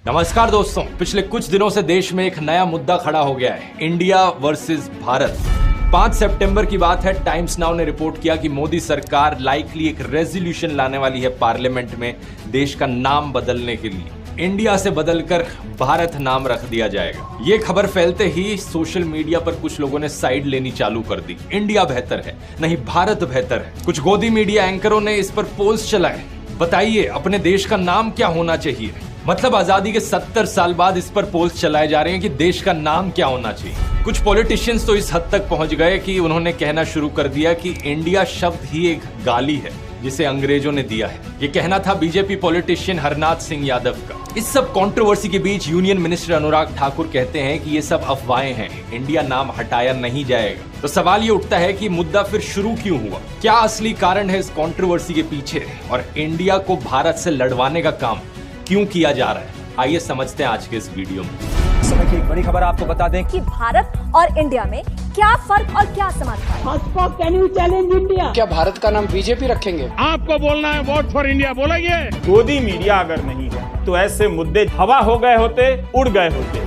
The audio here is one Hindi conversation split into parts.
नमस्कार दोस्तों, पिछले कुछ दिनों से देश में एक नया मुद्दा खड़ा हो गया है, इंडिया वर्सेस भारत। 5 सितंबर की बात है, टाइम्स नाउ ने रिपोर्ट किया कि मोदी सरकार लाइकली एक रेजोल्यूशन लाने वाली है पार्लियामेंट में देश का नाम बदलने के लिए। इंडिया से बदलकर भारत नाम रख दिया जाएगा। ये खबर फैलते ही सोशल मीडिया पर कुछ लोगों ने साइड लेनी चालू कर दी। इंडिया बेहतर है, नहीं भारत बेहतर है। कुछ गोदी मीडिया एंकरों ने इस पर पोल्स चलाए, बताइए अपने देश का नाम क्या होना चाहिए। मतलब आजादी के 70 साल बाद इस पर पोल्स चलाए जा रहे हैं कि देश का नाम क्या होना चाहिए। कुछ पॉलिटिशियंस तो इस हद तक पहुंच गए कि उन्होंने कहना शुरू कर दिया कि इंडिया शब्द ही एक गाली है जिसे अंग्रेजों ने दिया है। ये कहना था बीजेपी पॉलिटिशियन हरनाथ सिंह यादव का। इस सब कंट्रोवर्सी के बीच यूनियन मिनिस्टर अनुराग ठाकुर कहते हैं कि ये सब अफवाहें हैं, इंडिया नाम हटाया नहीं जाएगा। तो सवाल ये उठता है कि मुद्दा फिर शुरू क्यों हुआ? क्या असली कारण है इस कंट्रोवर्सी के पीछे और इंडिया को भारत से लड़वाने का काम क्यों किया जा रहा है? आइए समझते हैं आज के इस वीडियो में। समय की एक बड़ी खबर आपको बता दें कि भारत और इंडिया में क्या फर्क और क्या समानता। Can you challenge India? क्या भारत का नाम बीजेपी रखेंगे? आपको बोलना है वोट फॉर इंडिया, बोलेंगे? गोदी मीडिया अगर नहीं है तो ऐसे मुद्दे हवा हो गए होते, उड़ गए होते।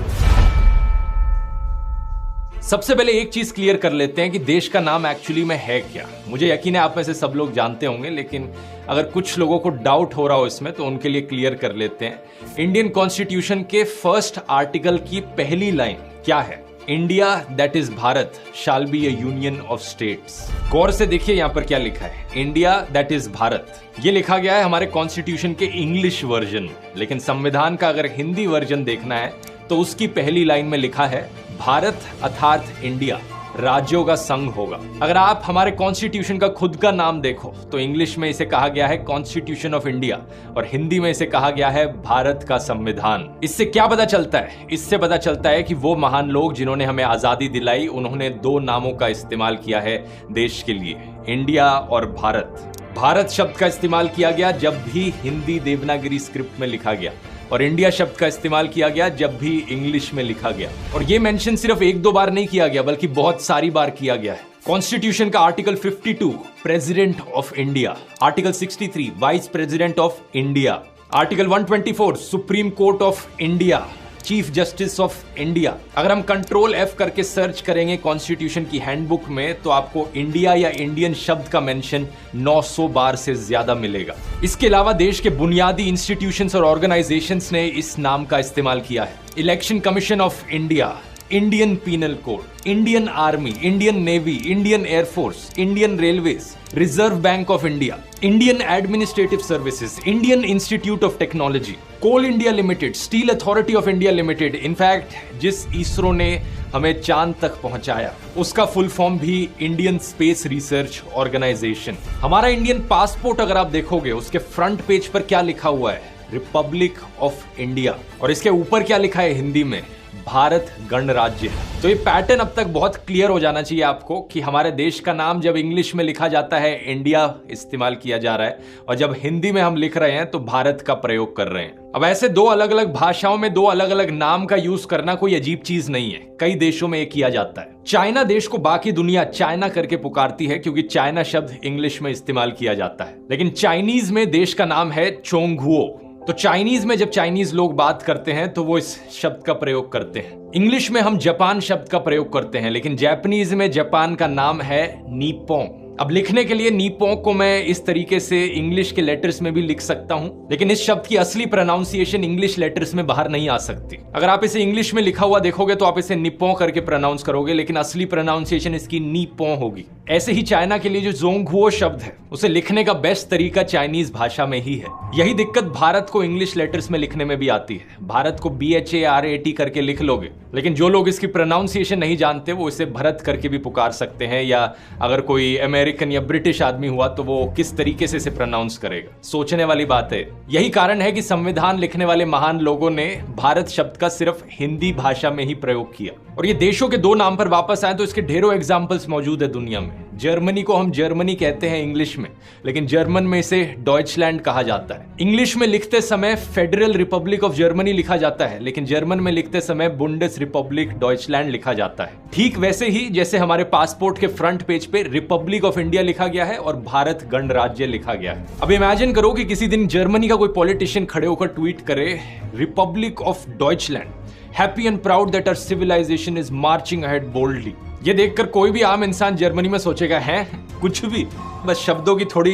सबसे पहले एक चीज क्लियर कर लेते हैं कि देश का नाम एक्चुअली में है क्या। मुझे यकीन है आप में से सब लोग जानते होंगे, लेकिन अगर कुछ लोगों को डाउट हो रहा हो इसमें तो उनके लिए क्लियर कर लेते हैं। इंडियन कॉन्स्टिट्यूशन के फर्स्ट आर्टिकल की पहली लाइन क्या है? India that is Bharat shall be a union of states. गौर से देखिए यहां पर क्या लिखा है, इंडिया दैट इज भारत। ये लिखा गया है हमारे कॉन्स्टिट्यूशन के इंग्लिश वर्जन में, लेकिन संविधान का अगर हिंदी वर्जन देखना है तो उसकी पहली लाइन में लिखा है भारत अर्थात इंडिया राज्यों का संघ होगा। अगर आप हमारे कॉन्स्टिट्यूशन का खुद का नाम देखो तो इंग्लिश में इसे कहा गया है कॉन्स्टिट्यूशन ऑफ इंडिया और हिंदी में इसे कहा गया है भारत का संविधान। इससे क्या पता चलता है? इससे पता चलता है कि वो महान लोग जिन्होंने हमें आजादी दिलाई, उन्होंने 2 नामों का इस्तेमाल किया है देश के लिए, इंडिया और भारत। भारत शब्द का इस्तेमाल किया गया जब भी हिंदी देवनागरी स्क्रिप्ट में लिखा गया और इंडिया शब्द का इस्तेमाल किया गया जब भी इंग्लिश में लिखा गया। और ये मेंशन सिर्फ 1-2 बार नहीं किया गया बल्कि बहुत सारी बार किया गया है। कॉन्स्टिट्यूशन का article 52 president of India, article 63 vice president of India, article 124 supreme court of India, chief justice of India. अगर हम कंट्रोल F करके सर्च करेंगे कॉन्स्टिट्यूशन की हैंडबुक में तो आपको इंडिया या इंडियन शब्द का मेंशन 900 बार से ज्यादा मिलेगा। इसके अलावा देश के बुनियादी इंस्टीट्यूशंस और ऑर्गेनाइजेशंस ने इस नाम का इस्तेमाल किया है। Election commission of India, Indian penal code, Indian army, Indian navy, Indian airforce, Indian railways, reserve bank of India, Indian administrative services, Indian institute of technology, coal India limited, steel authority of India limited. In fact जिस इसरो ने हमें चांद तक पहुंचाया उसका फुल फॉर्म भी इंडियन स्पेस रिसर्च ऑर्गेनाइजेशन। हमारा इंडियन पासपोर्ट अगर आप देखोगे उसके फ्रंट पेज पर क्या लिखा हुआ है? Republic of India. और इसके ऊपर क्या लिखा है हिंदी में? भारत गणराज्य। तो ये पैटर्न अब तक बहुत क्लियर हो जाना चाहिए आपको कि हमारे देश का नाम जब इंग्लिश में लिखा जाता है इंडिया इस्तेमाल किया जा रहा है और जब हिंदी में हम लिख रहे हैं तो भारत का प्रयोग कर रहे हैं। अब ऐसे 2 अलग अलग भाषाओं में 2 अलग अलग नाम का यूज करना कोई अजीब चीज नहीं है, कई देशों में ये किया जाता है। चाइना देश को बाकी दुनिया चाइना करके पुकारती है क्योंकि चाइना शब्द इंग्लिश में इस्तेमाल किया जाता है, लेकिन चाइनीज में देश का नाम है चोंगहुओ। तो चाइनीज में जब चाइनीज लोग बात करते हैं तो वो इस शब्द का प्रयोग करते हैं। इंग्लिश में हम जापान शब्द का प्रयोग करते हैं, लेकिन जापानीज में जापान का नाम है निप्पोन। अब लिखने के लिए निप्पोन को मैं इस तरीके से इंग्लिश के लेटर्स में भी लिख सकता हूं, लेकिन इस शब्द की असली प्रोनाउंसिएशन इंग्लिश लेटर्स में बाहर नहीं आ सकती। अगर आप इसे इंग्लिश में लिखा हुआ देखोगे तो आप इसे निप्पोन करके प्रोनाउंस करोगे, लेकिन असली प्रोनाउंसिएशन इसकी निप्पोन होगी। ऐसे ही चाइना के लिए जो जोंगहुओ शब्द है उसे लिखने का बेस्ट तरीका चाइनीज भाषा में ही है। यही दिक्कत भारत को इंग्लिश लेटर्स में लिखने में भी आती है। भारत को BHARAT करके लिख लोगे, लेकिन जो लोग इसकी प्रोनाउंसिएशन नहीं जानते वो इसे भरत करके भी पुकार सकते हैं, या अगर कोई अमेरिकन या ब्रिटिश आदमी हुआ तो वो किस तरीके से इसे प्रोनाउंस करेगा। सोचने वाली बात है। यही कारण है कि संविधान लिखने वाले महान लोगों ने भारत शब्द का सिर्फ हिंदी भाषा में ही प्रयोग किया। और ये देशों के 2 नाम पर वापस आए तो इसके ढेरों एग्जाम्पल्स मौजूद है दुनिया में। जर्मनी को हम जर्मनी कहते हैं इंग्लिश में, लेकिन जर्मन में इसे डॉइचलैंड कहा जाता है। इंग्लिश में लिखते समय फेडरल रिपब्लिक ऑफ जर्मनी लिखा जाता है, लेकिन जर्मन में लिखते समय बुंडेस रिपब्लिक डॉइचलैंड लिखा जाता है। ठीक वैसे ही जैसे हमारे पासपोर्ट के फ्रंट पेज पे रिपब्लिक ऑफ इंडिया लिखा गया है और भारत गणराज्य लिखा गया है। अब इमेजिन करो कि किसी दिन जर्मनी का कोई पॉलिटिशियन खड़े होकर ट्वीट करे, republic of Deutschland, happy and proud that our civilisation is marching ahead boldly. ये देखकर कोई भी आम इंसान जर्मनी में सोचेगा, है कुछ भी, बस शब्दों की थोड़ी